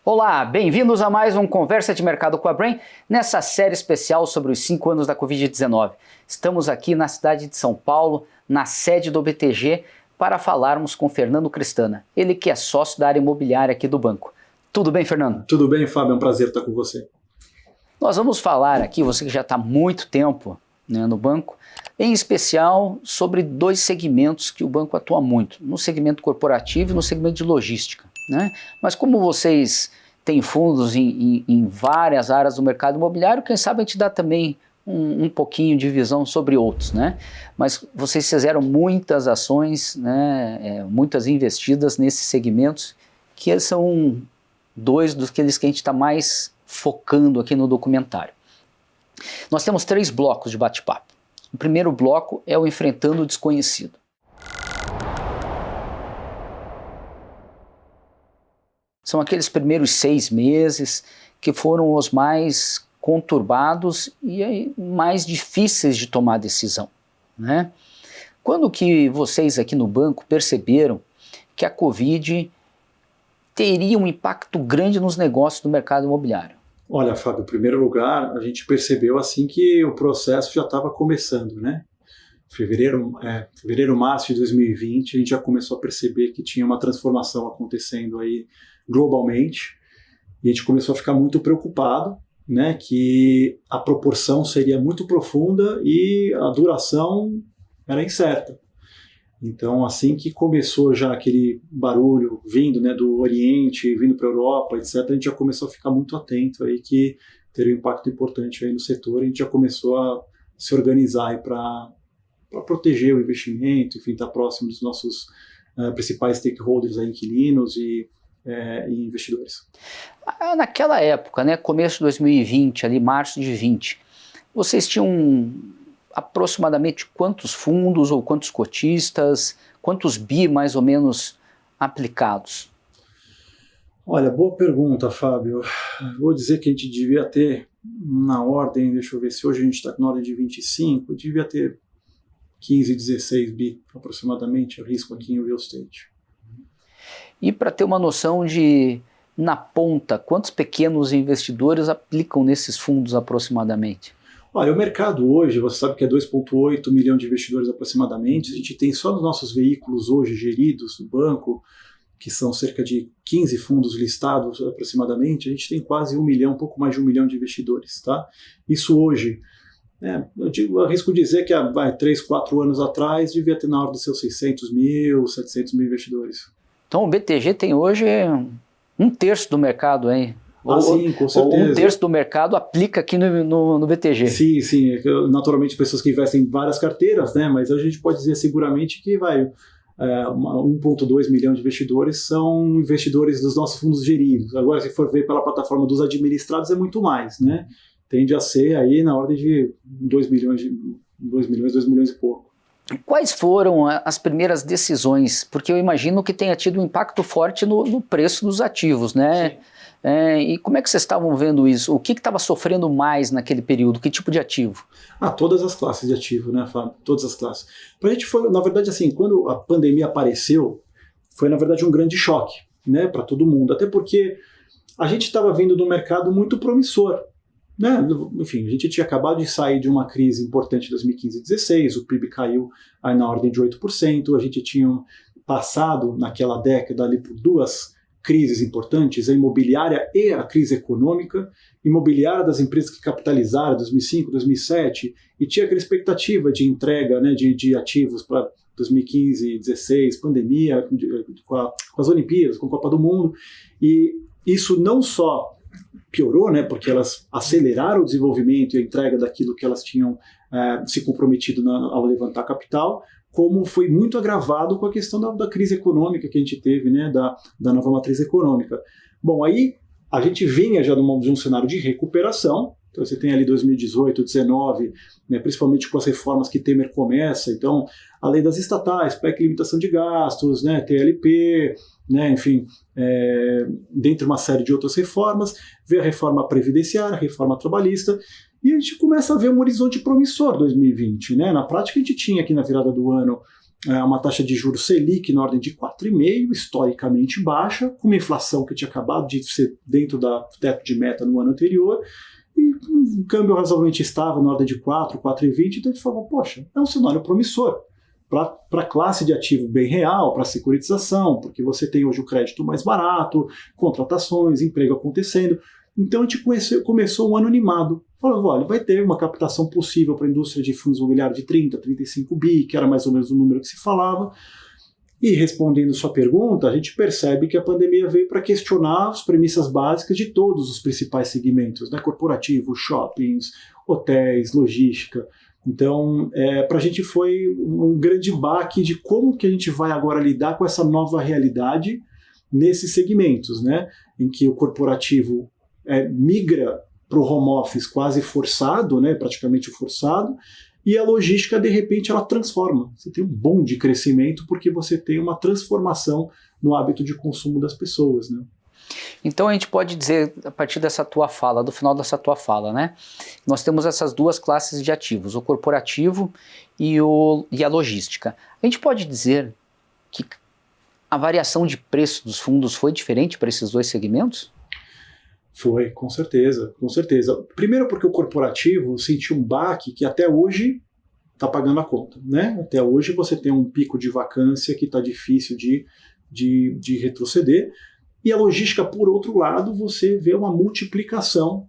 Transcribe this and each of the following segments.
Olá, bem-vindos a mais um Conversa de Mercado com a Brain, nessa série especial sobre os 5 anos da Covid-19. Estamos aqui na cidade de São Paulo, na sede do BTG, para falarmos com Fernando Cristana, ele que é sócio da área imobiliária aqui do banco. Tudo bem, Fernando? Tudo bem, Fábio, é um prazer estar com você. Nós vamos falar aqui, você que já está há muito tempo, né, no banco, em especial sobre 2 segmentos que o banco atua muito, no segmento corporativo e no segmento de logística, né? Mas como vocês têm fundos em várias áreas do mercado imobiliário, quem sabe a gente dá também um pouquinho de visão sobre outros, né? Mas vocês fizeram muitas ações, né, muitas investidas nesses segmentos, que são 2 dos que a gente está mais focando aqui no documentário. Nós temos 3 blocos de bate-papo. O primeiro bloco é o Enfrentando o Desconhecido. São aqueles primeiros 6 meses que foram os mais conturbados e mais difíceis de tomar decisão, né? Quando que vocês aqui no banco perceberam que a Covid teria um impacto grande nos negócios do mercado imobiliário? Olha, Fábio, em primeiro lugar, a gente percebeu assim que o processo já estava começando, né? Fevereiro, março de 2020, a gente já começou a perceber que tinha uma transformação acontecendo aí globalmente, e a gente começou a ficar muito preocupado, né, que a proporção seria muito profunda e a duração era incerta. Então, assim que começou já aquele barulho vindo, né, do Oriente, vindo para a Europa, etc., a gente já começou a ficar muito atento aí que teria um impacto importante aí no setor, e a gente já começou a se organizar para proteger o investimento, enfim, estar próximo dos nossos principais stakeholders, aí, inquilinos e investidores. Naquela época, né, começo de 2020, ali março de 20, vocês tinham aproximadamente quantos fundos ou quantos cotistas, quantos bi mais ou menos aplicados? Olha, boa pergunta, Fábio. Vou dizer que a gente devia ter, na ordem, deixa eu ver se hoje a gente está na ordem de 25, devia ter 15, 16 bi aproximadamente, risco aqui em real estate. E para ter uma noção de, na ponta, quantos pequenos investidores aplicam nesses fundos aproximadamente? Olha, o mercado hoje, você sabe que é 2,8 milhão de investidores aproximadamente, a gente tem só nos nossos veículos hoje geridos no banco, que são cerca de 15 fundos listados aproximadamente, a gente tem quase 1 milhão, um pouco mais de 1 milhão de investidores, tá? Isso hoje, eu arrisco dizer que há 3, 4 anos atrás devia ter na ordem de seus 600 mil, 700 mil investidores. Então o BTG tem hoje 1/3 do mercado, hein? Sim, com certeza. Ou 1/3 do mercado aplica aqui no BTG. Sim. Naturalmente, pessoas que investem em várias carteiras, né? Mas a gente pode dizer seguramente que 1,2 milhão de investidores são investidores dos nossos fundos geridos. Agora, se for ver pela plataforma dos administrados, é muito mais, né? Tende a ser aí na ordem de 2 milhões e pouco. Quais foram as primeiras decisões? Porque eu imagino que tenha tido um impacto forte no preço dos ativos, né? Sim. E como é que vocês estavam vendo isso? O que estava sofrendo mais naquele período? Que tipo de ativo? Todas as classes de ativo, né, Fábio? Todas as classes. Para a gente foi, na verdade, assim, quando a pandemia apareceu, foi, na verdade, um grande choque, né, para todo mundo. Até porque a gente estava vindo de um mercado muito promissor, né? Enfim, a gente tinha acabado de sair de uma crise importante em 2015 e 2016, o PIB caiu aí na ordem de 8%, a gente tinha passado naquela década ali por 2 crises importantes, a imobiliária e a crise econômica, imobiliária das empresas que capitalizaram em 2005, 2007, e tinha aquela expectativa de entrega, né, de ativos para 2015, 2016, pandemia, com as Olimpíadas, com a Copa do Mundo, e isso não só piorou, né, porque elas aceleraram o desenvolvimento e a entrega daquilo que elas tinham se comprometido ao levantar capital, como foi muito agravado com a questão da crise econômica que a gente teve, né, da nova matriz econômica. Bom, aí a gente vinha já de um cenário de recuperação, então você tem ali 2018, 2019, né, principalmente com as reformas que Temer começa, então a lei das estatais, PEC limitação de gastos, né, TLP, né? Enfim, dentre uma série de outras reformas, veio a reforma previdenciária, a reforma trabalhista, e a gente começa a ver um horizonte promissor 2020. Né? Na prática, a gente tinha aqui na virada do ano uma taxa de juros Selic na ordem de 4,5%, historicamente baixa, com uma inflação que tinha acabado de ser dentro da teto de meta no ano anterior, e um câmbio razoavelmente estável na ordem de 4, 4,20%, então a gente falou, poxa, é um cenário promissor para a classe de ativo bem real, para a securitização, porque você tem hoje o crédito mais barato, contratações, emprego acontecendo. Então a gente começou um ano animado, falando, olha, vai ter uma captação possível para a indústria de fundos imobiliários de 30, 35 bi, que era mais ou menos o número que se falava. E respondendo sua pergunta, a gente percebe que a pandemia veio para questionar as premissas básicas de todos os principais segmentos, né? Corporativo, shoppings, hotéis, logística. Então, para a gente foi um grande baque de como que a gente vai agora lidar com essa nova realidade nesses segmentos, né? Em que o corporativo migra para o home office quase forçado, né? Praticamente forçado, e a logística, de repente, ela transforma. Você tem um boom de crescimento porque você tem uma transformação no hábito de consumo das pessoas, né? Então a gente pode dizer, a partir dessa tua fala, do final dessa tua fala, né? Nós temos essas duas classes de ativos, o corporativo e a logística. A gente pode dizer que a variação de preço dos fundos foi diferente para esses dois segmentos? Foi, com certeza, com certeza. Primeiro porque o corporativo sentiu um baque que até hoje está pagando a conta, né? Até hoje você tem um pico de vacância que está difícil de retroceder. E a logística, por outro lado, você vê uma multiplicação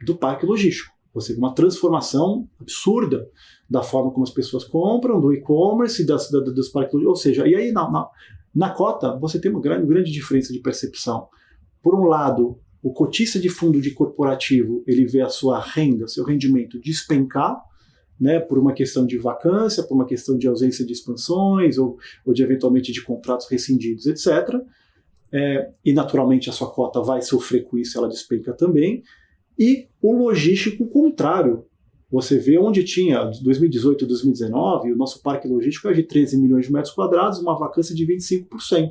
do parque logístico. Você vê uma transformação absurda da forma como as pessoas compram, do e-commerce, dos parques logísticos. Ou seja, e aí na cota você tem uma grande diferença de percepção. Por um lado, o cotista de fundo de corporativo, ele vê a sua renda, seu rendimento despencar, né, por uma questão de vacância, por uma questão de ausência de expansões, ou de eventualmente de contratos rescindidos, etc., e naturalmente a sua cota vai sofrer com isso, ela despenca também. E o logístico contrário. Você vê onde tinha, 2018 e 2019, o nosso parque logístico é de 13 milhões de metros quadrados, uma vacância de 25%.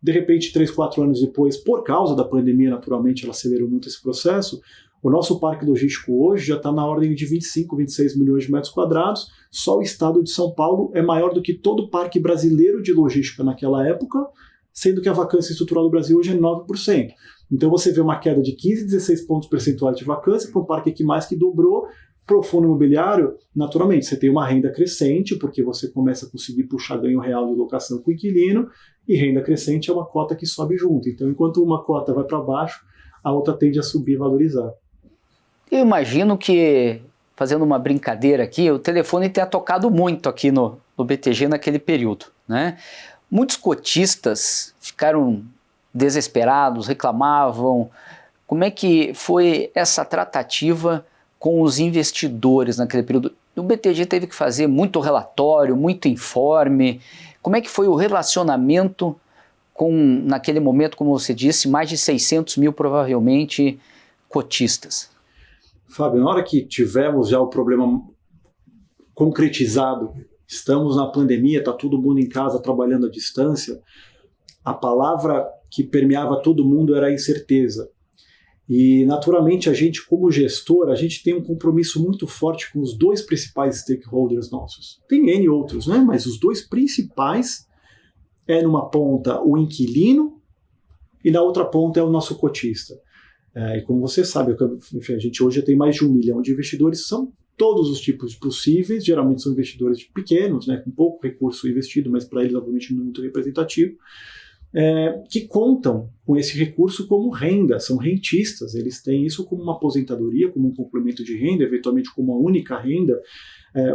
De repente, 3, 4 anos depois, por causa da pandemia, naturalmente, ela acelerou muito esse processo, o nosso parque logístico hoje já está na ordem de 25, 26 milhões de metros quadrados. Só o estado de São Paulo é maior do que todo o parque brasileiro de logística naquela época, sendo que a vacância estrutural do Brasil hoje é 9%. Então você vê uma queda de 15, 16 pontos percentuais de vacância para um parque que mais que dobrou. Para o fundo imobiliário, naturalmente, você tem uma renda crescente, porque você começa a conseguir puxar ganho real de locação com o inquilino, e renda crescente é uma cota que sobe junto. Então, enquanto uma cota vai para baixo, a outra tende a subir e valorizar. Eu imagino que, fazendo uma brincadeira aqui, o telefone tenha tocado muito aqui no BTG naquele período, né? Muitos cotistas ficaram desesperados, reclamavam. Como é que foi essa tratativa com os investidores naquele período? O BTG teve que fazer muito relatório, muito informe. Como é que foi o relacionamento com, naquele momento, como você disse, mais de 600 mil provavelmente cotistas? Fábio, na hora que tivemos já o problema concretizado, estamos na pandemia, está todo mundo em casa trabalhando à distância, a palavra que permeava todo mundo era a incerteza. E, naturalmente, a gente, como gestor, a gente tem um compromisso muito forte com os dois principais stakeholders nossos. Tem N outros, né? Mas os dois principais numa ponta, o inquilino, e na outra ponta é o nosso cotista. E como você sabe, enfim, a gente hoje tem mais de 1 milhão de investidores, são todos os tipos possíveis, geralmente são investidores pequenos, né, com pouco recurso investido, mas para eles, obviamente, não é muito representativo, que contam com esse recurso como renda, são rentistas, eles têm isso como uma aposentadoria, como um complemento de renda, eventualmente como uma única renda,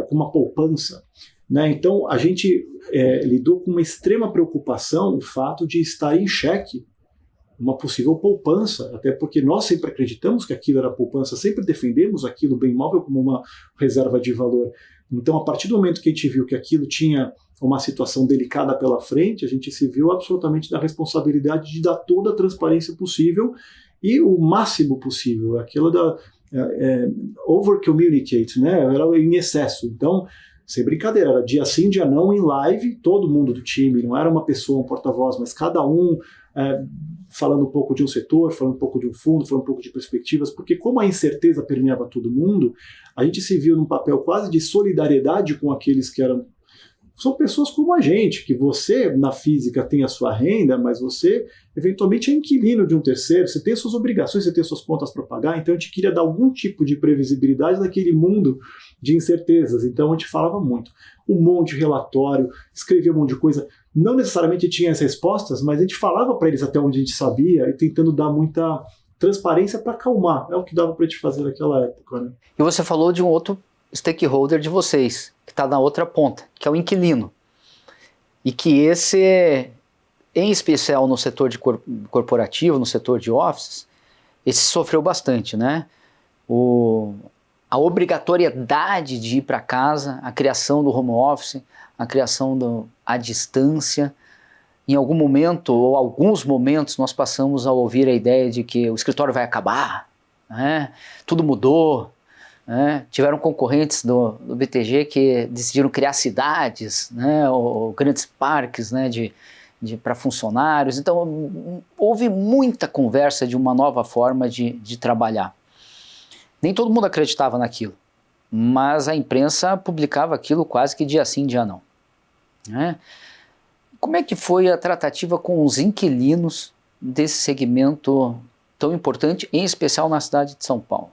como uma poupança. Né? Então, a gente lidou com uma extrema preocupação o fato de estar em xeque uma possível poupança, até porque nós sempre acreditamos que aquilo era poupança, sempre defendemos aquilo, bem imóvel, como uma reserva de valor. Então, a partir do momento que a gente viu que aquilo tinha uma situação delicada pela frente, a gente se viu absolutamente na responsabilidade de dar toda a transparência possível e o máximo possível, aquilo da over-communicate, né? Era em excesso. Então, sem brincadeira, era dia sim, dia não, em live, todo mundo do time, não era uma pessoa, um porta-voz, mas cada um falando um pouco de um setor, falando um pouco de um fundo, falando um pouco de perspectivas, porque como a incerteza permeava todo mundo, a gente se viu num papel quase de solidariedade com aqueles que são pessoas como a gente, que você, na física, tem a sua renda, mas você, eventualmente, é inquilino de um terceiro, você tem suas obrigações, você tem suas contas para pagar, então a gente queria dar algum tipo de previsibilidade naquele mundo de incertezas, então a gente falava muito. Um monte de relatório, escrevia um monte de coisa, não necessariamente tinha as respostas, mas a gente falava para eles até onde a gente sabia, e tentando dar muita transparência para acalmar, é o que dava para a gente fazer naquela época. Né? E você falou de um outro stakeholder de vocês, que está na outra ponta, que é o inquilino. E que esse, em especial no setor de corporativo, no setor de offices, esse sofreu bastante, né? A obrigatoriedade de ir para casa, a criação do home office, a criação à distância. Em algum momento, ou alguns momentos, nós passamos a ouvir a ideia de que o escritório vai acabar, né? Tudo mudou. Tiveram concorrentes do BTG que decidiram criar cidades, né, ou grandes parques, né, para funcionários. Então, houve muita conversa de uma nova forma de trabalhar. Nem todo mundo acreditava naquilo, mas a imprensa publicava aquilo quase que dia sim, dia não. Né? Como é que foi a tratativa com os inquilinos desse segmento tão importante, em especial na cidade de São Paulo?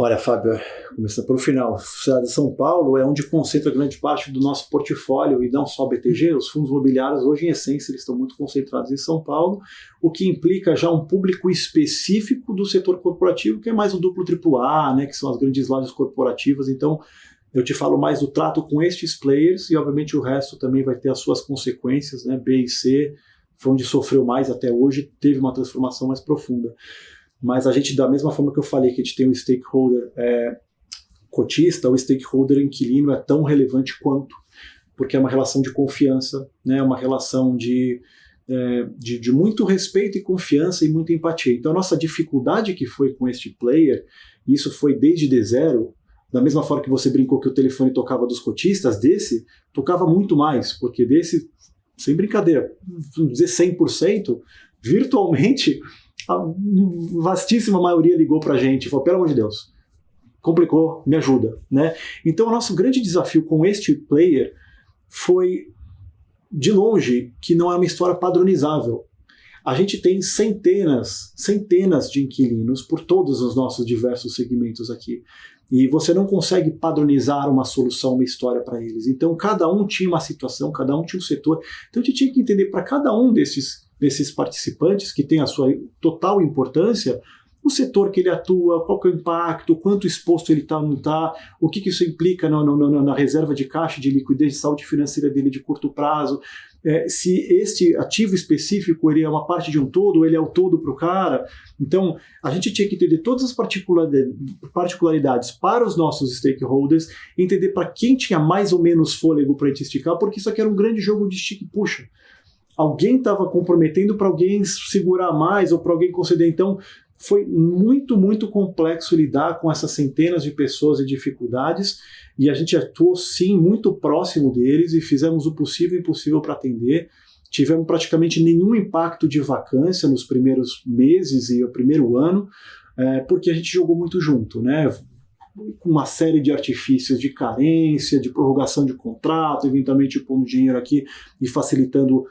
Olha, Fábio, começando pelo final, a cidade de São Paulo é onde concentra grande parte do nosso portfólio, e não só BTG, os fundos imobiliários hoje, em essência, eles estão muito concentrados em São Paulo, o que implica já um público específico do setor corporativo, que é mais o duplo AAA, né, que são as grandes lojas corporativas. Então, eu te falo mais do trato com estes players, e obviamente o resto também vai ter as suas consequências, né, B e C, foi onde sofreu mais até hoje, teve uma transformação mais profunda. Mas a gente, da mesma forma que eu falei que a gente tem um stakeholder cotista, o stakeholder inquilino é tão relevante quanto, porque é uma relação de confiança, né? Uma relação de muito respeito e confiança e muita empatia. Então a nossa dificuldade que foi com este player, e isso foi desde D0, da mesma forma que você brincou que o telefone tocava dos cotistas, desse tocava muito mais, porque desse, sem brincadeira, vamos dizer 100%, virtualmente a vastíssima maioria ligou para a gente e falou, pelo amor de Deus, complicou, me ajuda. Né? Então o nosso grande desafio com este player foi, de longe, que não é uma história padronizável. A gente tem centenas de inquilinos por todos os nossos diversos segmentos aqui. E você não consegue padronizar uma solução, uma história para eles. Então cada um tinha uma situação, cada um tinha um setor. Então a gente tinha que entender para cada um desses participantes, que tem a sua total importância, o setor que ele atua, qual que é o impacto, quanto exposto ele está ou não está, o que isso implica na reserva de caixa, de liquidez, de saúde financeira dele de curto prazo, se este ativo específico ele é uma parte de um todo, ou ele é o todo para o cara. Então, a gente tinha que entender todas as particularidades para os nossos stakeholders, entender para quem tinha mais ou menos fôlego para a gente esticar, porque isso aqui era um grande jogo de estica e puxa. Alguém estava comprometendo para alguém segurar mais ou para alguém conceder. Então, foi muito, muito complexo lidar com essas centenas de pessoas e dificuldades, e a gente atuou, sim, muito próximo deles e fizemos o possível e impossível para atender. Tivemos praticamente nenhum impacto de vacância nos primeiros meses e o primeiro ano, porque a gente jogou muito junto, né? Com uma série de artifícios de carência, de prorrogação de contrato, eventualmente pondo dinheiro aqui e facilitando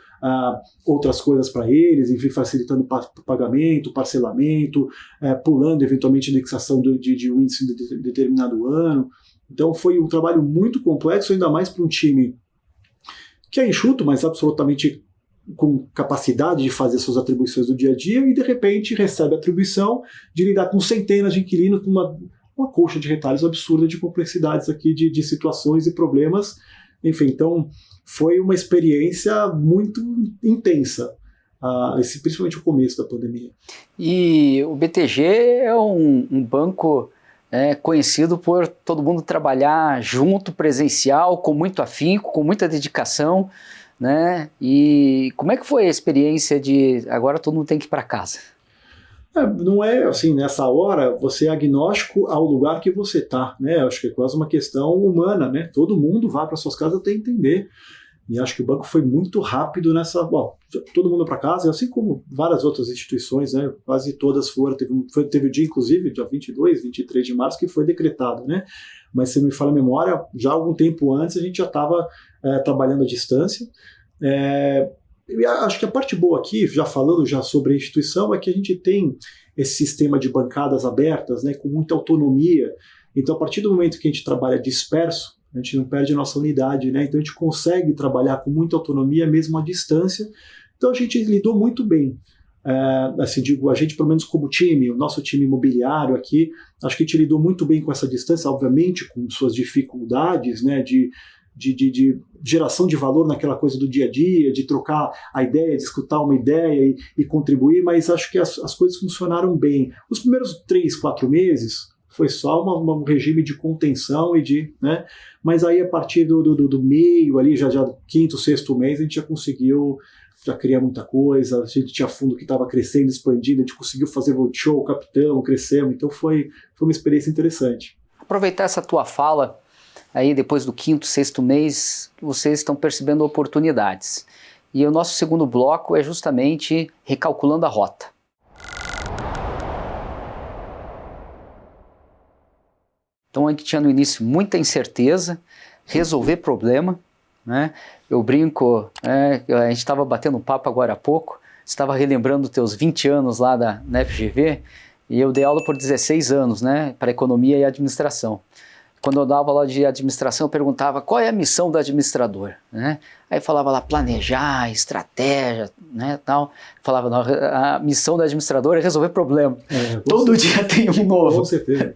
outras coisas para eles, enfim, facilitando pagamento, parcelamento, pulando eventualmente indexação de um índice de determinado ano. Então foi um trabalho muito complexo, ainda mais para um time que é enxuto, mas absolutamente com capacidade de fazer suas atribuições do dia a dia, e de repente recebe a atribuição de lidar com centenas de inquilinos, com uma coxa de retalhos absurda de complexidades aqui, de situações e problemas. Enfim, então foi uma experiência muito intensa, principalmente o começo da pandemia. E o BTG é um banco conhecido por todo mundo trabalhar junto, presencial, com muito afinco, com muita dedicação, né? E como é que foi a experiência de agora todo mundo tem que ir para casa? Não é assim, nessa hora, você é agnóstico ao lugar que você está, né? Acho que é quase uma questão humana, né? Todo mundo vai para suas casas até entender. E acho que o banco foi muito rápido nessa... Bom, todo mundo para casa, assim como várias outras instituições, né? Quase todas foram. Teve o dia, inclusive, dia 22, 23 de março, que foi decretado, né? Mas se me fala a memória, já algum tempo antes a gente já estava trabalhando à distância. E acho que a parte boa aqui, já falando já sobre a instituição, é que a gente tem esse sistema de bancadas abertas, né, com muita autonomia. Então, a partir do momento que a gente trabalha disperso, a gente não perde a nossa unidade, né? Então a gente consegue trabalhar com muita autonomia mesmo à distância. Então a gente lidou muito bem. Assim, digo, a gente, pelo menos como time, o nosso time imobiliário aqui, acho que a gente lidou muito bem com essa distância, obviamente com suas dificuldades, né, de geração de valor naquela coisa do dia a dia, de trocar a ideia, de escutar uma ideia e contribuir, mas acho que as coisas funcionaram bem. Os primeiros 3, 4 meses foi só um regime de contenção né? Mas aí a partir do meio ali, já quinto, sexto mês, a gente já conseguiu criar muita coisa, a gente tinha fundo que estava crescendo, expandindo, a gente conseguiu fazer roadshow, capitão, crescemos, então foi uma experiência interessante. Aproveitar essa tua fala, aí depois do quinto, sexto mês, vocês estão percebendo oportunidades. E o nosso segundo bloco é justamente recalculando a rota. Então a gente tinha no início muita incerteza, resolver problema, né? Eu brinco, a gente estava batendo um papo agora há pouco, estava relembrando os teus 20 anos lá na FGV, e eu dei aula por 16 anos, né, para economia e administração. Quando eu dava aula de administração, eu perguntava qual é a missão do administrador, né? Aí falava lá planejar, estratégia, né, tal. Falava, não, a missão do administrador é resolver problema. Todo dia tem um novo. Com certeza.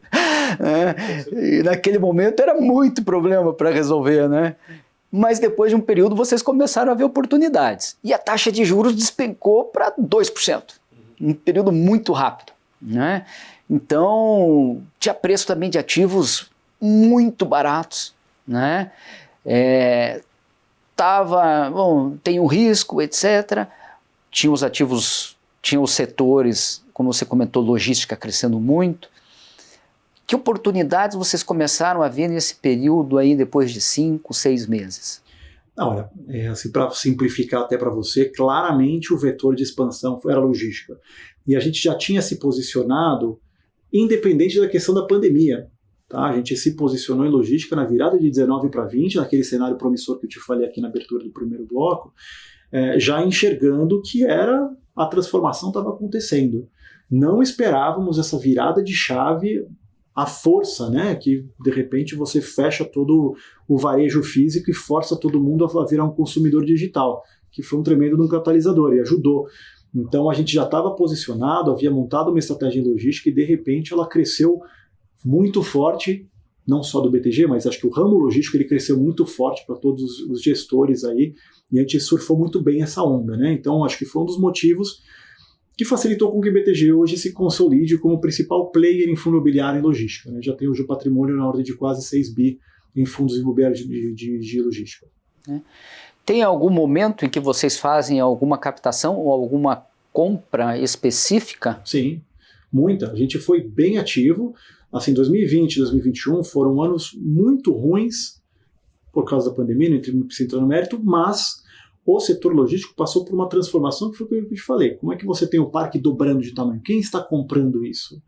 E naquele momento era muito problema para resolver, né? Mas depois de um período vocês começaram a ver oportunidades. E a taxa de juros despencou para 2%. Um período muito rápido, né? Então, tinha preço também de ativos muito baratos, né? Tem um risco, etc. Tinha os ativos, tinha os setores, como você comentou, logística crescendo muito. Que oportunidades vocês começaram a ver nesse período aí, depois de 5, 6 meses? Olha, assim, para simplificar até para você, claramente o vetor de expansão era a logística. E a gente já tinha se posicionado, independente da questão da pandemia. Tá? A gente se posicionou em logística na virada de 19 para 20, naquele cenário promissor que eu te falei aqui na abertura do primeiro bloco, já enxergando que a transformação estava acontecendo. Não esperávamos essa virada de chave, a força, né, que de repente você fecha todo o varejo físico e força todo mundo a virar um consumidor digital, que foi um tremendo catalisador e ajudou. Então a gente já estava posicionado, havia montado uma estratégia em logística e de repente ela cresceu muito forte, não só do BTG, mas acho que o ramo logístico ele cresceu muito forte para todos os gestores aí e a gente surfou muito bem essa onda, né? Então acho que foi um dos motivos que facilitou com que o BTG hoje se consolide como principal player em fundo imobiliário e logística, né? Já tem hoje o patrimônio na ordem de quase 6 bi em fundos imobiliários de logística. Tem algum momento em que vocês fazem alguma captação ou alguma compra específica? Sim, muita. A gente foi bem ativo. Assim, 2020 e 2021 foram anos muito ruins por causa da pandemia, não precisa entrar no mérito, mas o setor logístico passou por uma transformação que foi o que eu te falei. Como é que você tem o parque dobrando de tamanho? Quem está comprando isso?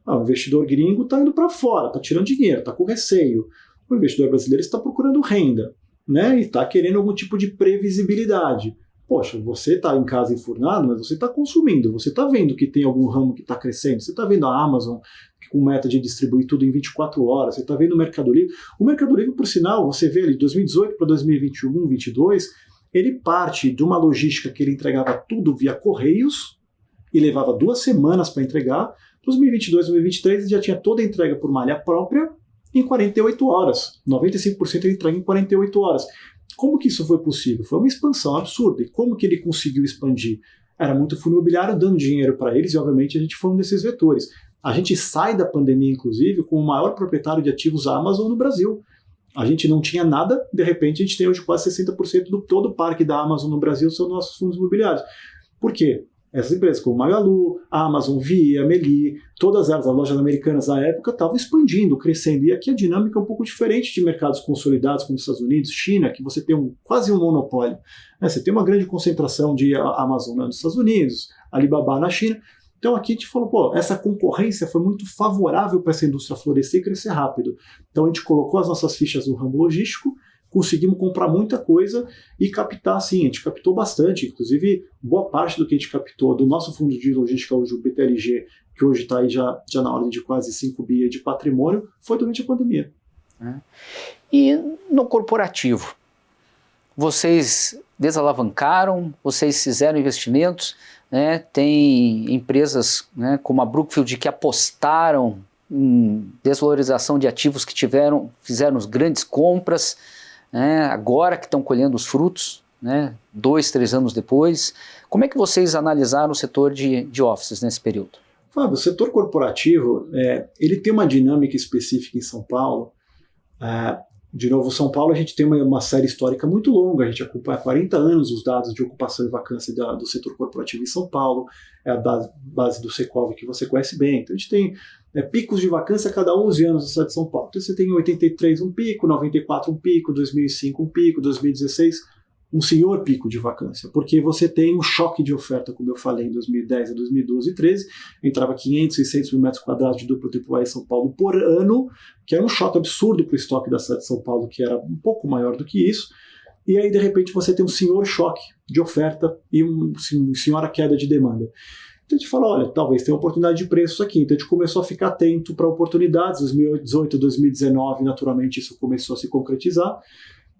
O investidor gringo está indo para fora, está tirando dinheiro, está com receio. O investidor brasileiro está procurando renda, né? E está querendo algum tipo de previsibilidade. Poxa, você está em casa enfurnado, mas você está consumindo, você está vendo que tem algum ramo que está crescendo, você está vendo a Amazon com meta de distribuir tudo em 24 horas, você está vendo o Mercado Livre. O Mercado Livre, por sinal, você vê ali de 2018 para 2021, 2022, ele parte de uma logística que ele entregava tudo via Correios e levava 2 semanas para entregar. 2022, 2023 ele já tinha toda a entrega por malha própria em 48 horas. 95% ele entrega em 48 horas. Como que isso foi possível? Foi uma expansão absurda. E como que ele conseguiu expandir? Era muito fundo imobiliário dando dinheiro para eles e, obviamente, a gente foi um desses vetores. A gente sai da pandemia, inclusive, com o maior proprietário de ativos Amazon no Brasil. A gente não tinha nada, de repente a gente tem hoje quase 60% do todo o parque da Amazon no Brasil são nossos fundos imobiliários. Por quê? Essas empresas como Magalu, Amazon, Via, Meli, todas elas, as lojas americanas na época, estavam expandindo, crescendo. E aqui a dinâmica é um pouco diferente de mercados consolidados como os Estados Unidos, China, que você tem quase um monopólio. Você tem uma grande concentração de Amazon nos Estados Unidos, Alibaba na China. Então aqui a gente falou, pô, essa concorrência foi muito favorável para essa indústria florescer e crescer rápido. Então a gente colocou as nossas fichas no ramo logístico, conseguimos comprar muita coisa e captar, sim, a gente captou bastante, inclusive boa parte do que a gente captou do nosso fundo de logística, hoje o BTLG, que hoje está aí já na ordem de quase 5 bi de patrimônio, foi durante a pandemia. E no corporativo? Vocês desalavancaram, vocês fizeram investimentos, né? Tem empresas, né, como a Brookfield que apostaram em desvalorização de ativos que fizeram grandes compras, né, agora que estão colhendo os frutos, né, 2, 3 anos depois. Como é que vocês analisaram o setor de offices nesse período? Fábio, o setor corporativo ele tem uma dinâmica específica em São Paulo. De novo, São Paulo a gente tem uma série histórica muito longa, a gente acompanha há 40 anos os dados de ocupação e vacância do setor corporativo em São Paulo, é a base do Secov que você conhece bem. Então a gente tem picos de vacância a cada 11 anos na cidade de São Paulo. Então você tem em 83 um pico, 94 um pico, 2005 um pico, 2016 um senhor pico de vacância, porque você tem um choque de oferta, como eu falei, em 2010 a 2012 e 2013, entrava 500, 600 mil metros quadrados de duplo AAA em São Paulo por ano, que era um choque absurdo para o estoque da cidade de São Paulo, que era um pouco maior do que isso, e aí de repente você tem um senhor choque de oferta e uma senhora queda de demanda. Então a gente fala, olha, talvez tenha oportunidade de preços aqui, então a gente começou a ficar atento para oportunidades, 2018, 2019, naturalmente isso começou a se concretizar,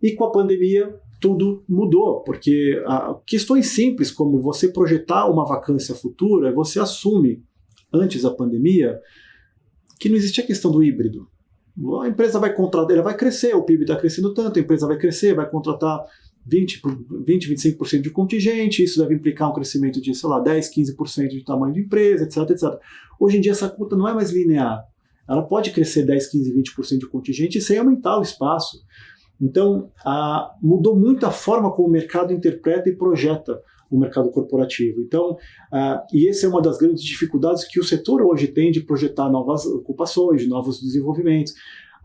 e com a pandemia tudo mudou, porque questões simples como você projetar uma vacância futura, você assume, antes da pandemia, que não existia a questão do híbrido. A empresa vai contratar, ela vai crescer, o PIB está crescendo tanto, a empresa vai crescer, vai contratar 25% de contingente, isso deve implicar um crescimento de, sei lá, 10, 15% de tamanho de empresa, etc, etc. Hoje em dia essa conta não é mais linear. Ela pode crescer 10, 15, 20% de contingente sem aumentar o espaço. Então, mudou muito a forma como o mercado interpreta e projeta o mercado corporativo. Então, e essa é uma das grandes dificuldades que o setor hoje tem de projetar novas ocupações, novos desenvolvimentos.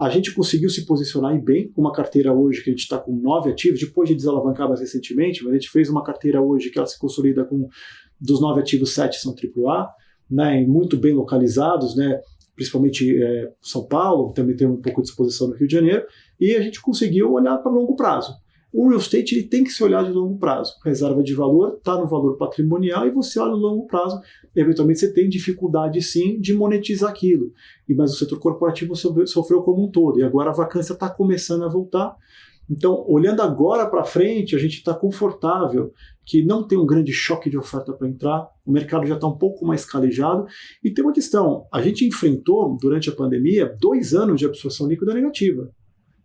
A gente conseguiu se posicionar bem com uma carteira hoje que a gente está com 9 ativos, depois de desalavancar mais recentemente, mas a gente fez uma carteira hoje que ela se consolida com, dos 9 ativos, 7 são AAA, né, e muito bem localizados, né, principalmente São Paulo, também tem um pouco de exposição no Rio de Janeiro, e a gente conseguiu olhar para longo prazo. O real estate ele tem que se olhar de longo prazo. Reserva de valor está no valor patrimonial e você olha no longo prazo. Eventualmente você tem dificuldade sim de monetizar aquilo. Mas o setor corporativo sofreu como um todo. E agora a vacância está começando a voltar. Então, olhando agora para frente, a gente está confortável que não tem um grande choque de oferta para entrar. O mercado já está um pouco mais calejado. E tem uma questão. A gente enfrentou, durante a pandemia, 2 anos de absorção líquida negativa.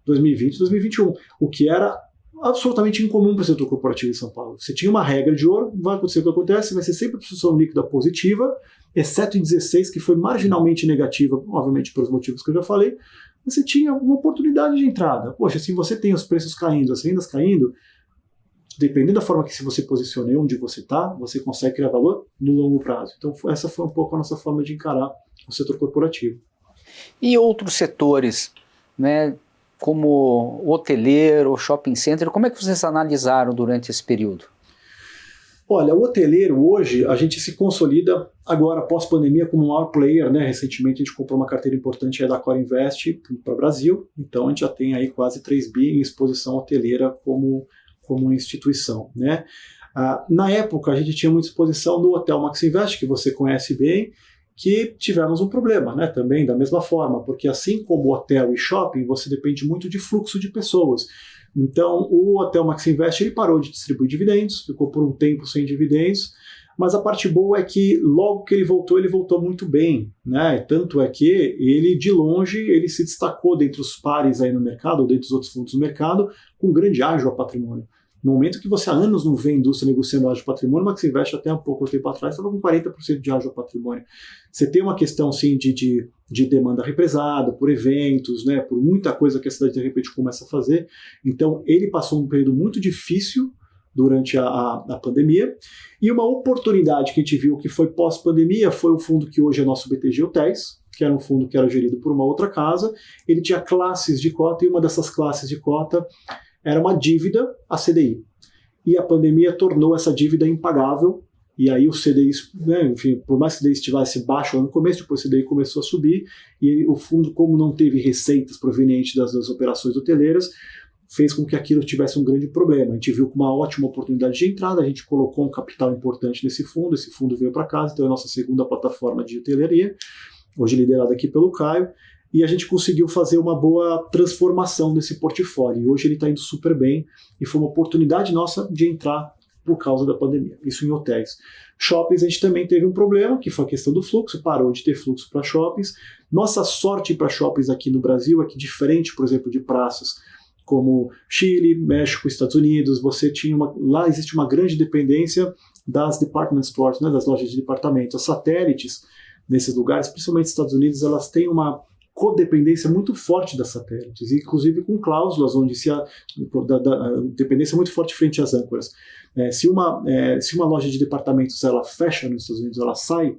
2020 e 2021. O que era absolutamente incomum para o setor corporativo em São Paulo. Você tinha uma regra de ouro, vai acontecer o que acontece, vai ser sempre absorção líquida positiva, exceto em 16, que foi marginalmente negativa, obviamente pelos motivos que eu já falei, você tinha uma oportunidade de entrada. Poxa, se você tem os preços caindo, as rendas caindo, dependendo da forma que se você posiciona e onde você está, você consegue criar valor no longo prazo. Então essa foi um pouco a nossa forma de encarar o setor corporativo. E outros setores, né, como hoteleiro, shopping center, como é que vocês analisaram durante esse período? Olha, o hoteleiro hoje, a gente se consolida agora, pós-pandemia, como um maior player, né? Recentemente a gente comprou uma carteira importante da Core Invest para o Brasil, então a gente já tem aí quase 3 bi em exposição hoteleira como instituição, né? Na época a gente tinha muita exposição no Hotel Max Invest, que você conhece bem, que tivemos um problema, né, também da mesma forma, porque assim como hotel e shopping, você depende muito de fluxo de pessoas. Então, o Hotel Max Invest ele parou de distribuir dividendos, ficou por um tempo sem dividendos, mas a parte boa é que logo que ele voltou muito bem, né? Tanto é que ele, de longe, ele se destacou dentre os pares aí no mercado, ou dentre os outros fundos do mercado, com grande ágio a patrimônio. No momento que você há anos não vê a indústria negociando ágio patrimônio, mas que se investe até um pouco tempo atrás, estava com 40% de ágio patrimônio. Você tem uma questão, sim, de demanda represada, por eventos, né, por muita coisa que a cidade de repente começa a fazer. Então, ele passou um período muito difícil durante a pandemia. E uma oportunidade que a gente viu que foi pós-pandemia foi o fundo que hoje é nosso BTG Hotéis, que era um fundo que era gerido por uma outra casa. Ele tinha classes de cota e uma dessas classes de cota era uma dívida a CDI. E a pandemia tornou essa dívida impagável. E aí o CDI, né, enfim, por mais que o CDI estivesse baixo lá no começo, depois o CDI começou a subir, e o fundo, como não teve receitas provenientes das operações hoteleiras, fez com que aquilo tivesse um grande problema. A gente viu com uma ótima oportunidade de entrada, a gente colocou um capital importante nesse fundo, esse fundo veio para casa, então é a nossa segunda plataforma de hotelaria, hoje liderada aqui pelo Caio, e a gente conseguiu fazer uma boa transformação desse portfólio. E hoje ele está indo super bem, e foi uma oportunidade nossa de entrar por causa da pandemia, isso em hotéis. Shoppings a gente também teve um problema, que foi a questão do fluxo, parou de ter fluxo para shoppings. Nossa sorte para shoppings aqui no Brasil é que, diferente, por exemplo, de praças como Chile, México, Estados Unidos, lá existe uma grande dependência das department stores, né, das lojas de departamento. As satélites nesses lugares, principalmente nos Estados Unidos, elas têm uma codependência muito forte das satélites, inclusive com cláusulas onde dependência muito forte frente às âncoras. Se uma loja de departamentos ela fecha nos Estados Unidos, ela sai,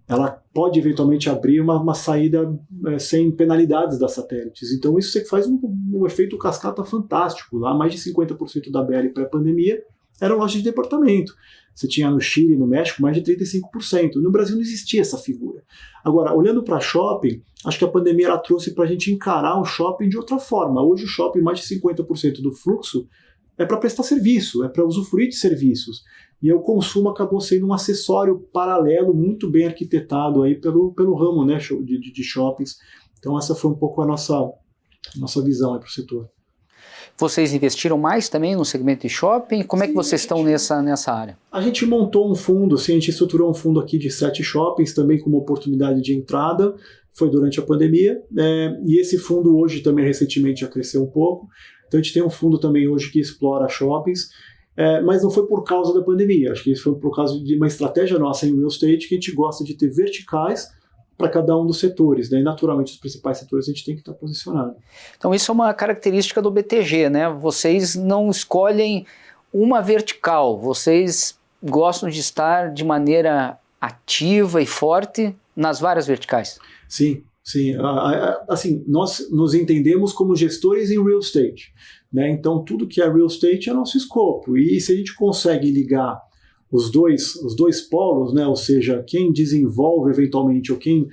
ela pode eventualmente abrir uma saída sem penalidades das satélites. Então isso faz um efeito cascata fantástico. Lá mais de 50% da BL pré-pandemia eram lojas de departamento. Você tinha no Chile e no México mais de 35%. No Brasil não existia essa figura. Agora, olhando para shopping, acho que a pandemia ela trouxe para a gente encarar o shopping de outra forma. Hoje o shopping, mais de 50% do fluxo é para prestar serviço, é para usufruir de serviços. E o consumo acabou sendo um acessório paralelo muito bem arquitetado aí pelo ramo, né, de shoppings. Então essa foi um pouco a nossa visão para o setor. Vocês investiram mais também no segmento de shopping? Como é que vocês estão nessa área? A gente montou um fundo, assim, a gente estruturou um fundo aqui de 7 shoppings, também com uma oportunidade de entrada, foi durante a pandemia, e esse fundo hoje também recentemente já cresceu um pouco. Então a gente tem um fundo também hoje que explora shoppings, mas não foi por causa da pandemia, acho que isso foi por causa de uma estratégia nossa em real estate, que a gente gosta de ter verticais para cada um dos setores, né? E naturalmente os principais setores a gente tem que estar posicionado. Então isso é uma característica do BTG, né? Vocês não escolhem uma vertical, vocês gostam de estar de maneira ativa e forte nas várias verticais. Sim. Assim, nós nos entendemos como gestores em real estate, né? Então tudo que é real estate é nosso escopo, e se a gente consegue ligar os dois polos, né? Ou seja, quem desenvolve eventualmente ou quem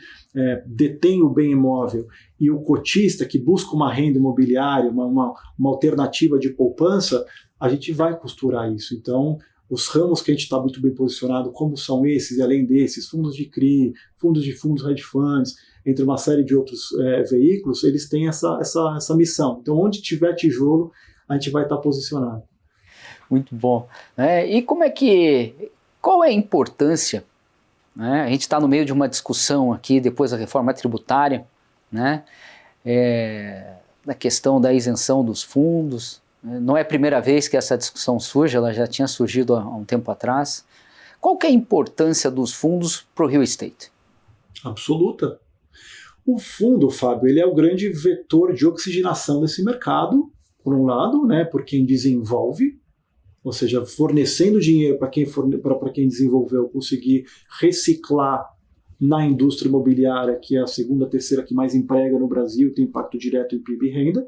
detém o bem imóvel e o cotista que busca uma renda imobiliária, uma alternativa de poupança, a gente vai costurar isso. Então, os ramos que a gente está muito bem posicionado, como são esses e além desses, fundos de CRI, fundos hedge funds, entre uma série de outros veículos, eles têm essa missão. Então, onde tiver tijolo, a gente vai estar posicionado. Muito bom. E qual é a importância, né? A gente está no meio de uma discussão aqui, depois da reforma tributária, né? Da questão da isenção dos fundos. Não é a primeira vez que essa discussão surge, ela já tinha surgido há um tempo atrás. Qual que é a importância dos fundos para o real estate? Absoluta. O fundo, Fábio, ele é o grande vetor de oxigenação desse mercado, por um lado, né, por quem desenvolve, ou seja, fornecendo dinheiro para quem desenvolveu conseguir reciclar na indústria imobiliária, que é a segunda, terceira que mais emprega no Brasil, tem impacto direto em PIB e renda,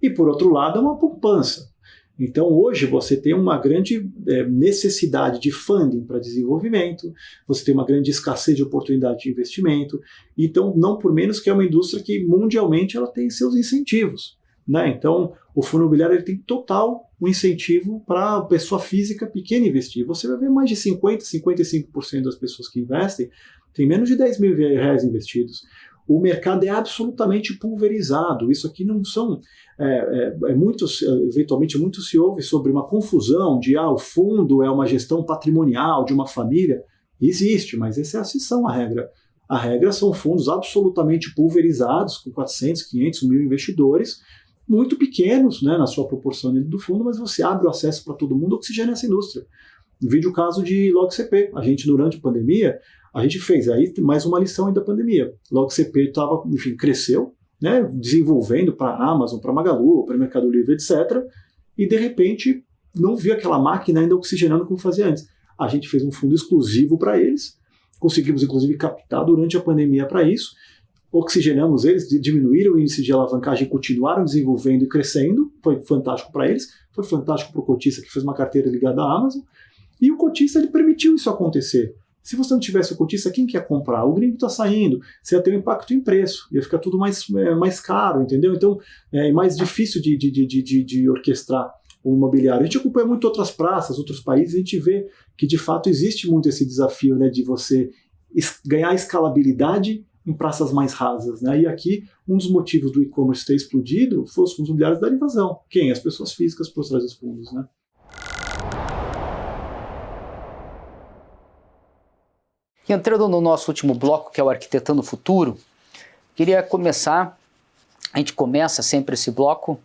e por outro lado é uma poupança. Então hoje você tem uma grande necessidade de funding para desenvolvimento, você tem uma grande escassez de oportunidade de investimento, então não por menos que é uma indústria que mundialmente ela tem seus incentivos, né? Então o fundo imobiliário ele tem total um incentivo para a pessoa física pequena investir. Você vai ver mais de 55% das pessoas que investem tem menos de 10 mil reais investidos. O mercado é absolutamente pulverizado. Isso aqui não são... eventualmente muito se ouve sobre uma confusão de o fundo é uma gestão patrimonial de uma família. Existe, mas essa é a exceção à regra. A regra são fundos absolutamente pulverizados, com 400, 500 mil investidores, muito pequenos, né, na sua proporção dentro do fundo, mas você abre o acesso para todo mundo, oxigena essa indústria. Vide o caso de LogCP. A gente, durante a pandemia, a gente fez aí mais uma lição aí da pandemia. LogCP cresceu, né, desenvolvendo para a Amazon, para a Magalu, para o Mercado Livre, etc. E, de repente, não viu aquela máquina ainda oxigenando como fazia antes. A gente fez um fundo exclusivo para eles, conseguimos inclusive captar durante a pandemia para isso, oxigenamos eles, diminuíram o índice de alavancagem, continuaram desenvolvendo e crescendo, foi fantástico para eles, foi fantástico para o cotista que fez uma carteira ligada à Amazon, e o cotista ele permitiu isso acontecer. Se você não tivesse o cotista, quem quer comprar? O gringo está saindo, você ia ter um impacto em preço, ia ficar tudo mais caro, entendeu? Então, é mais difícil de orquestrar o imobiliário. A gente acompanha muito outras praças, outros países, e a gente vê que, de fato, existe muito esse desafio, né, de você ganhar escalabilidade em praças mais rasas, né? E aqui, um dos motivos do e-commerce ter explodido foi os fundos imobiliários darem vazão. Quem? As pessoas físicas por trás dos fundos, né? E entrando no nosso último bloco, que é o Arquitetando o Futuro, queria começar, a gente começa sempre esse bloco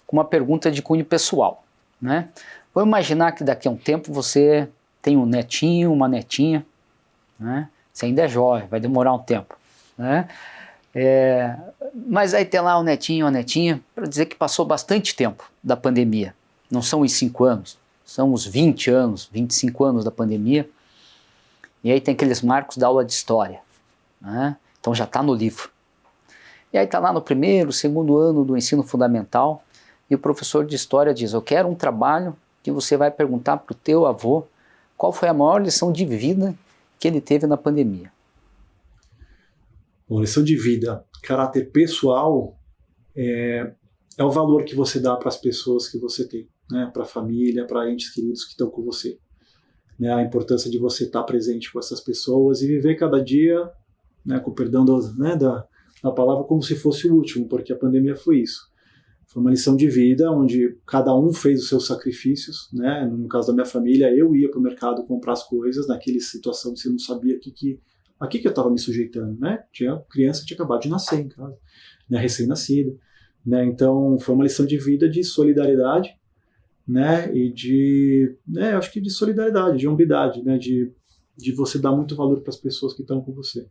com uma pergunta de cunho pessoal, né? Vou imaginar que daqui a um tempo você tem um netinho, uma netinha, né? Você ainda é jovem, vai demorar um tempo, né? Mas aí tem lá um netinho, uma netinha, para dizer que passou bastante tempo da pandemia. Não são os 5 anos, são os 20 anos, 25 anos da pandemia. E aí tem aqueles marcos da aula de história, né? Então já está no livro. E aí está lá no primeiro, segundo ano do ensino fundamental, e o professor de história diz, eu quero um trabalho que você vai perguntar para o teu avô qual foi a maior lição de vida que ele teve na pandemia. Bom, lição de vida, caráter pessoal é o valor que você dá para as pessoas que você tem, né? Para a família, para entes queridos que estão com você. Né, a importância de você estar presente com essas pessoas e viver cada dia, né, com o perdão da palavra, como se fosse o último, porque a pandemia foi isso. Foi uma lição de vida, onde cada um fez os seus sacrifícios. Né? No caso da minha família, eu ia para o mercado comprar as coisas, naquela situação que você não sabia a que eu estava me sujeitando. Né? Tinha criança que tinha acabado de nascer em casa, né, recém-nascido. Né? Então, foi uma lição de vida de solidariedade, né, e acho que de solidariedade, de hombridade, né, de você dar muito valor para as pessoas que estão com você.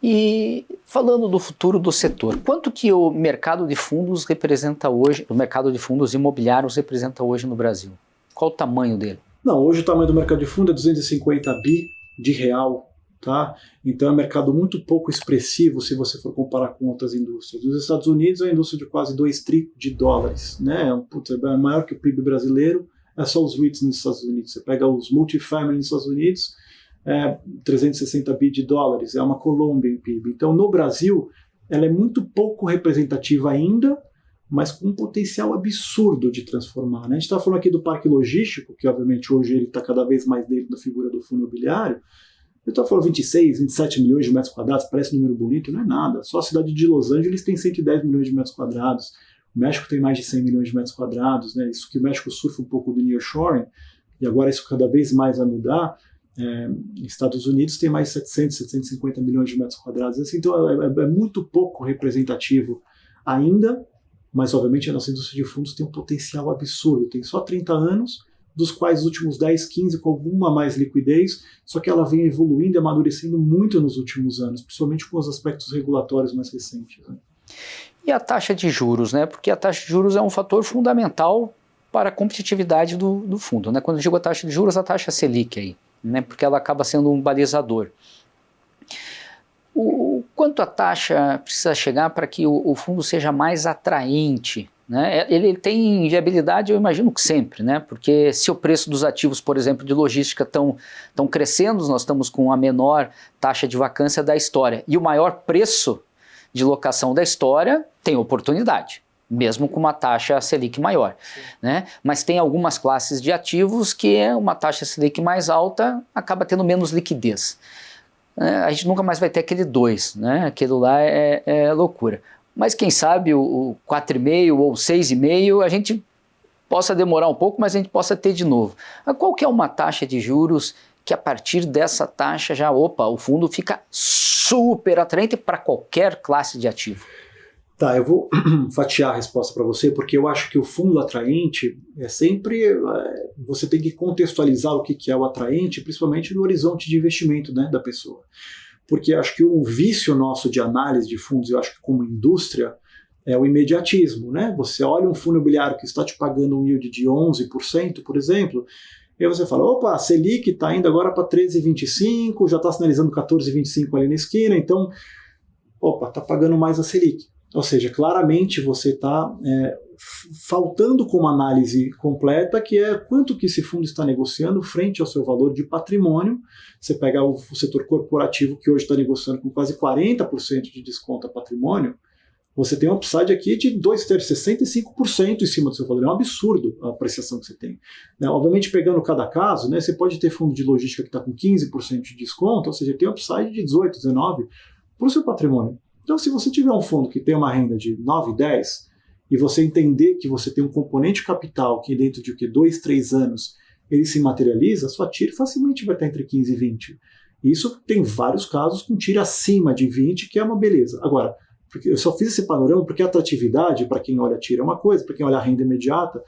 E falando do futuro do setor, quanto que o mercado de fundos representa hoje, o mercado de fundos imobiliários representa hoje no Brasil? Qual o tamanho dele? Não, hoje o tamanho do mercado de fundo é 250 bi de real, tá? Então é um mercado muito pouco expressivo se você for comparar com outras indústrias. Nos Estados Unidos é uma indústria de quase 2 tri de dólares, né? É maior que o PIB brasileiro, é só os REITs nos Estados Unidos. Você pega os multifamily nos Estados Unidos, 360 bi de dólares, é uma Colômbia em PIB. Então no Brasil ela é muito pouco representativa ainda, mas com um potencial absurdo de transformar. Né? A gente está falando aqui do parque logístico, que obviamente hoje ele está cada vez mais dentro da figura do fundo imobiliário. Eu estou falando 26, 27 milhões de metros quadrados, parece um número bonito, não é nada. Só a cidade de Los Angeles tem 110 milhões de metros quadrados, o México tem mais de 100 milhões de metros quadrados, né? Isso que o México surfa um pouco do nearshoring, e agora isso cada vez mais vai mudar. Estados Unidos tem mais de 700, 750 milhões de metros quadrados, assim, então é muito pouco representativo ainda, mas obviamente a nossa indústria de fundos tem um potencial absurdo, tem só 30 anos, dos quais os últimos 10, 15 com alguma mais liquidez, só que ela vem evoluindo e amadurecendo muito nos últimos anos, principalmente com os aspectos regulatórios mais recentes. Né? E a taxa de juros, né? Porque a taxa de juros é um fator fundamental para a competitividade do fundo. Né? Quando eu digo a taxa de juros, a taxa Selic aí, né? Porque ela acaba sendo um balizador. Quanto a taxa precisa chegar para que o fundo seja mais atraente? Né? Ele tem viabilidade, eu imagino que sempre, né? Porque se o preço dos ativos, por exemplo, de logística estão crescendo, nós estamos com a menor taxa de vacância da história e o maior preço de locação da história, tem oportunidade, mesmo com uma taxa Selic maior. Né? Mas tem algumas classes de ativos que uma taxa Selic mais alta acaba tendo menos liquidez. A gente nunca mais vai ter aquele 2, né? Aquilo lá é loucura. Mas quem sabe o 4,5 ou 6,5 a gente possa demorar um pouco, mas a gente possa ter de novo. Qual que é uma taxa de juros que a partir dessa taxa já, o fundo fica super atraente para qualquer classe de ativo? Tá, eu vou fatiar a resposta para você, porque eu acho que o fundo atraente é sempre... você tem que contextualizar o que é o atraente, principalmente no horizonte de investimento, né, da pessoa. Porque acho que o vício nosso de análise de fundos, eu acho que como indústria, é o imediatismo, né? Você olha um fundo imobiliário que está te pagando um yield de 11%, por exemplo, e aí você fala, opa, a Selic está indo agora para 13,25, já está sinalizando 14,25 ali na esquina, então, opa, está pagando mais a Selic. Ou seja, claramente você está faltando com uma análise completa, que é quanto que esse fundo está negociando frente ao seu valor de patrimônio. Você pega o setor corporativo, que hoje está negociando com quase 40% de desconto a patrimônio, você tem um upside aqui de 65% em cima do seu valor. É um absurdo a apreciação que você tem. Né? Obviamente, pegando cada caso, né, você pode ter fundo de logística que está com 15% de desconto, ou seja, tem um upside de 18%, 19% para o seu patrimônio. Então, se você tiver um fundo que tem uma renda de 9, 10, e você entender que você tem um componente capital que dentro de 2, 3 anos ele se materializa, sua TIR facilmente vai estar entre 15 e 20. Isso tem vários casos com TIR acima de 20, que é uma beleza. Agora, porque eu só fiz esse panorama porque a atratividade, para quem olha a TIR é uma coisa, para quem olha a renda imediata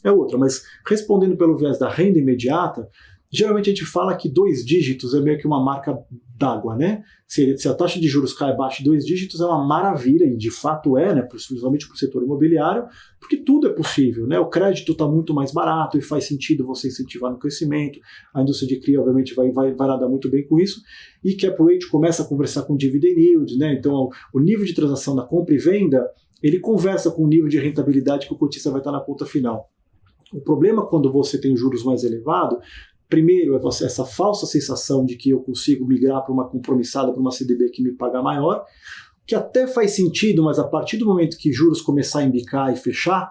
é outra. Mas respondendo pelo viés da renda imediata, geralmente a gente fala que 2 dígitos é meio que uma marca d'água, né? Se a taxa de juros cai abaixo de 2 dígitos é uma maravilha, e de fato é, né? Principalmente para o setor imobiliário, porque tudo é possível, né? O crédito está muito mais barato e faz sentido você incentivar no crescimento, a indústria de CRI obviamente vai nadar muito bem com isso, e cap rate começa a conversar com dividend yield, né? Então o nível de transação da compra e venda, ele conversa com o nível de rentabilidade que o cotista vai estar na ponta final. O problema quando você tem juros mais elevados, primeiro, é essa falsa sensação de que eu consigo migrar para uma compromissada, para uma CDB que me paga maior, que até faz sentido, mas a partir do momento que juros começar a embicar e fechar,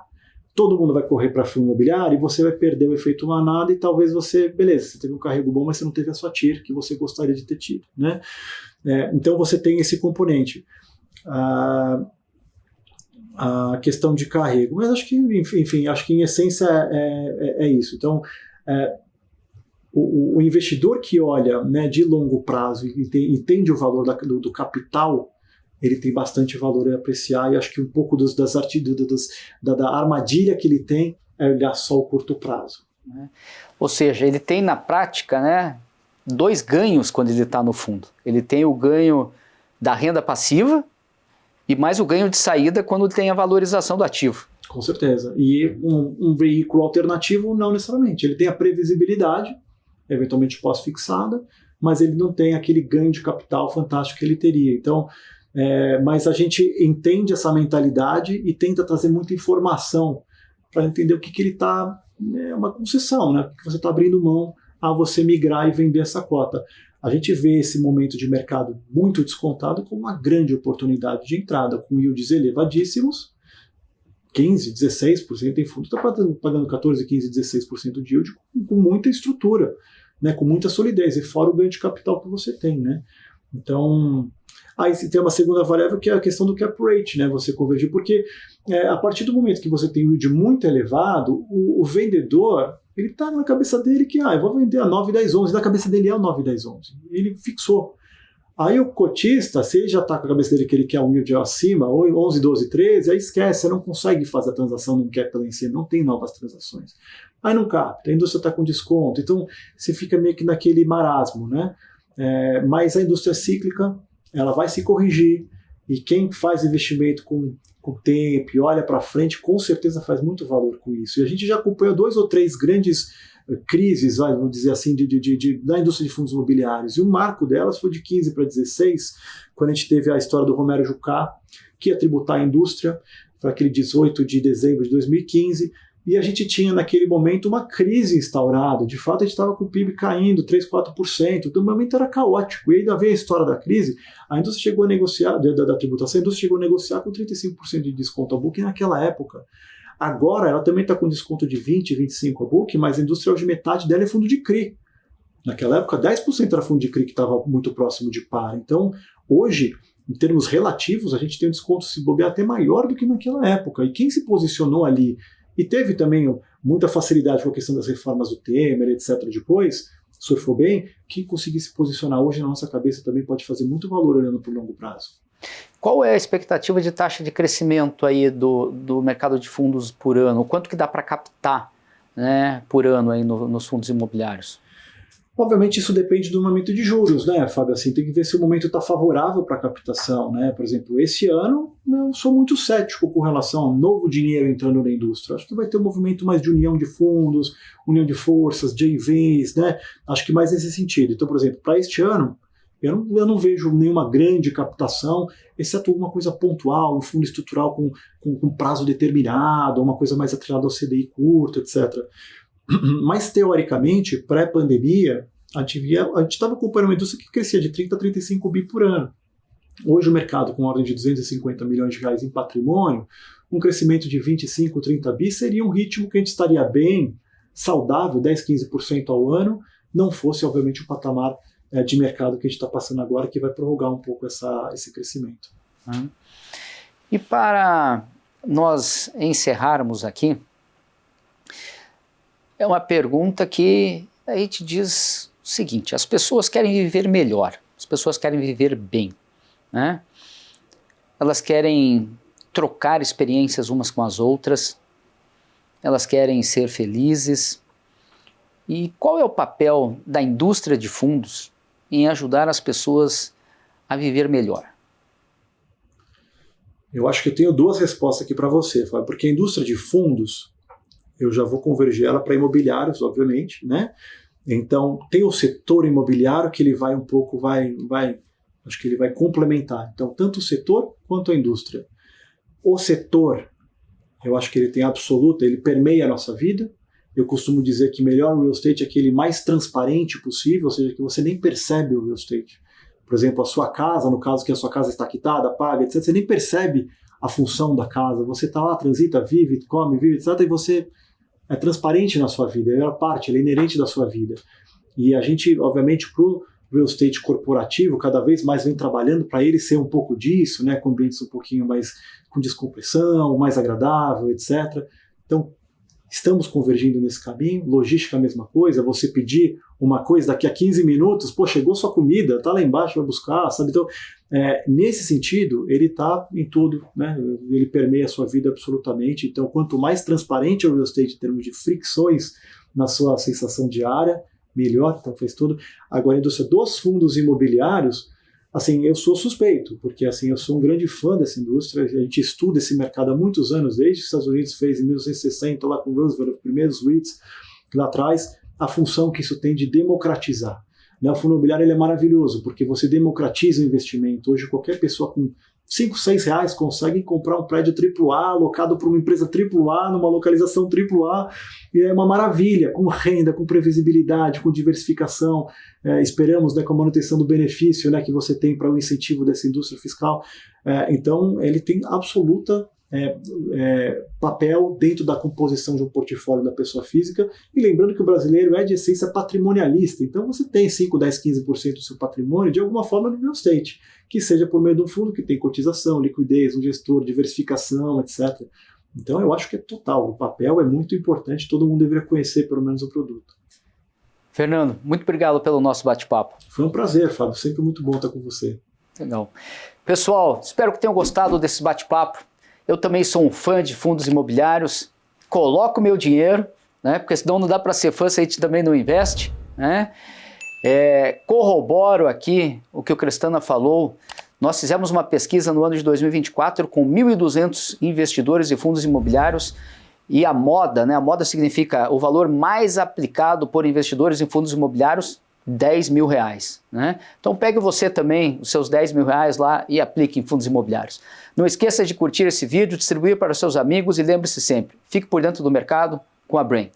todo mundo vai correr para fundo imobiliário e você vai perder o efeito manada e talvez você, beleza, você teve um carrego bom, mas você não teve a sua TIR que você gostaria de ter tido, né? Então você tem esse componente. A questão de carrego, mas acho que, enfim, acho que em essência é isso. Então, o investidor que olha, né, de longo prazo e entende o valor do capital, ele tem bastante valor a apreciar, e acho que um pouco da armadilha que ele tem é olhar só o curto prazo. Ou seja, ele tem na prática, né, 2 ganhos quando ele está no fundo. Ele tem o ganho da renda passiva e mais o ganho de saída quando tem a valorização do ativo. Com certeza. E um veículo alternativo não necessariamente. Ele tem a previsibilidade, eventualmente pós-fixada, mas ele não tem aquele ganho de capital fantástico que ele teria. Então, mas a gente entende essa mentalidade e tenta trazer muita informação para entender o que ele está... É uma concessão, né? O que você está abrindo mão a você migrar e vender essa cota. A gente vê esse momento de mercado muito descontado como uma grande oportunidade de entrada, com yields elevadíssimos, 15%, 16%, tem fundo que está pagando 14%, 15%, 16% de yield com muita estrutura, né, com muita solidez, e fora o ganho de capital que você tem. Né? Então, aí tem uma segunda variável que é a questão do cap rate, né, você convergir, porque a partir do momento que você tem um yield muito elevado, o vendedor, ele está na cabeça dele que eu vou vender a 9, 10, 11, na cabeça dele é o 9, 10, 11, ele fixou. Aí o cotista, se ele já está com a cabeça dele que ele quer um yield acima, ou 11, 12, 13, aí esquece, você não consegue fazer a transação num cap lá em cima, não tem novas transações. Aí não capta, a indústria está com desconto, então você fica meio que naquele marasmo, né? Mas a indústria cíclica, ela vai se corrigir, e quem faz investimento com tempo e olha para frente, com certeza faz muito valor com isso. E a gente já acompanhou 2 ou 3 grandes crises, vamos dizer assim, da indústria de fundos imobiliários. E o marco delas foi de 15 para 16, quando a gente teve a história do Romero Jucá, que ia tributar a indústria, foi aquele 18 de dezembro de 2015, e a gente tinha naquele momento uma crise instaurada. De fato, a gente estava com o PIB caindo 3%, 4%, então o momento era caótico. E ainda veio a história da crise, a indústria chegou a negociar, da tributação, a indústria chegou a negociar com 35% de desconto ao book naquela época. Agora ela também está com desconto de 20%, 25% a book, mas a indústria hoje metade dela é fundo de CRI. Naquela época 10% era fundo de CRI que estava muito próximo de par. Então hoje, em termos relativos, a gente tem um desconto se bobear até maior do que naquela época. E quem se posicionou ali e teve também muita facilidade com a questão das reformas do Temer, etc. depois, surfou bem, quem conseguir se posicionar hoje na nossa cabeça também pode fazer muito valor olhando para o longo prazo. Qual é a expectativa de taxa de crescimento aí do mercado de fundos por ano? Quanto que dá para captar, né, por ano aí nos fundos imobiliários? Obviamente isso depende do momento de juros, né, Fábio? Assim, tem que ver se o momento está favorável para a captação, né? Por exemplo, esse ano eu sou muito cético com relação ao novo dinheiro entrando na indústria. Acho que vai ter um movimento mais de união de fundos, união de forças, JVs, né? Acho que mais nesse sentido. Então, por exemplo, para este ano, eu não vejo nenhuma grande captação, exceto alguma coisa pontual, um fundo estrutural com prazo determinado, uma coisa mais atrelada ao CDI curto, etc. Mas, teoricamente, pré-pandemia, a gente estava acompanhando uma indústria que crescia de 30 a 35 bi por ano. Hoje o mercado, com ordem de 250 milhões de reais em patrimônio, um crescimento de 25, 30 bi seria um ritmo que a gente estaria bem, saudável, 10, 15% ao ano, não fosse, obviamente, o patamar de mercado que a gente está passando agora, que vai prorrogar um pouco esse crescimento. E para nós encerrarmos aqui, é uma pergunta que a gente diz o seguinte: as pessoas querem viver melhor, as pessoas querem viver bem, né? Elas querem trocar experiências umas com as outras, elas querem ser felizes. E qual é o papel da indústria de fundos em ajudar as pessoas a viver melhor? Eu acho que eu tenho duas respostas aqui para você, Fábio, porque a indústria de fundos, eu já vou convergir ela para imobiliários, obviamente, né? Então, tem o setor imobiliário que ele vai um pouco, acho que ele vai complementar. Então, tanto o setor quanto a indústria. O setor, eu acho que ele tem absoluta, ele permeia a nossa vida. Eu costumo dizer que melhor real estate é aquele mais transparente possível, ou seja, que você nem percebe o real estate. Por exemplo, a sua casa, no caso que a sua casa está quitada, paga, etc., você nem percebe a função da casa. Você está lá, transita, vive, come, vive, etc., e você é transparente na sua vida, é parte, ele é inerente da sua vida. E a gente, obviamente, para o real estate corporativo, cada vez mais vem trabalhando para ele ser um pouco disso, né, com ambientes um pouquinho mais com descompressão, mais agradável, etc. Então, estamos convergindo nesse caminho. Logística, a mesma coisa, você pedir uma coisa daqui a 15 minutos, pô, chegou sua comida, tá lá embaixo, vai buscar, sabe? Então, nesse sentido, ele está em tudo, né? Ele permeia a sua vida absolutamente. Então, quanto mais transparente é o real estate em termos de fricções na sua sensação diária, melhor, então fez tudo. Agora, a indústria dos fundos imobiliários, assim, eu sou suspeito, porque assim, eu sou um grande fã dessa indústria, a gente estuda esse mercado há muitos anos, desde que os Estados Unidos fez em 1960, lá com Roosevelt, os primeiros REITs, lá atrás, a função que isso tem de democratizar. O fundo imobiliário ele é maravilhoso, porque você democratiza o investimento. Hoje qualquer pessoa com 5, 6 reais consegue comprar um prédio AAA, alocado por uma empresa AAA, numa localização AAA, e é uma maravilha, com renda, com previsibilidade, com diversificação. Esperamos, né, com a manutenção do benefício, né, que você tem para o incentivo dessa indústria fiscal. Então ele tem absoluta papel dentro da composição de um portfólio da pessoa física, e lembrando que o brasileiro é de essência patrimonialista, então você tem 5, 10, 15% do seu patrimônio de alguma forma no real estate, que seja por meio de um fundo que tem cotização, liquidez, um gestor, diversificação, etc. Então eu acho que é total, o papel é muito importante, todo mundo deveria conhecer pelo menos o produto. Fernando, muito obrigado pelo nosso bate-papo. Foi um prazer, Fábio, sempre muito bom estar com você. Legal. Pessoal, espero que tenham gostado desse bate-papo. Eu também sou um fã de fundos imobiliários, coloco meu dinheiro, né, porque senão não dá para ser fã se a gente também não investe, né? Corroboro aqui o que o Crestana falou. Nós fizemos uma pesquisa no ano de 2024 com 1.200 investidores e fundos imobiliários, e a moda, né, a moda significa o valor mais aplicado por investidores em fundos imobiliários, R$10 mil, né? Então pegue você também os seus R$10 mil lá e aplique em fundos imobiliários. Não esqueça de curtir esse vídeo, distribuir para os seus amigos e lembre-se sempre, fique por dentro do mercado com a Brain.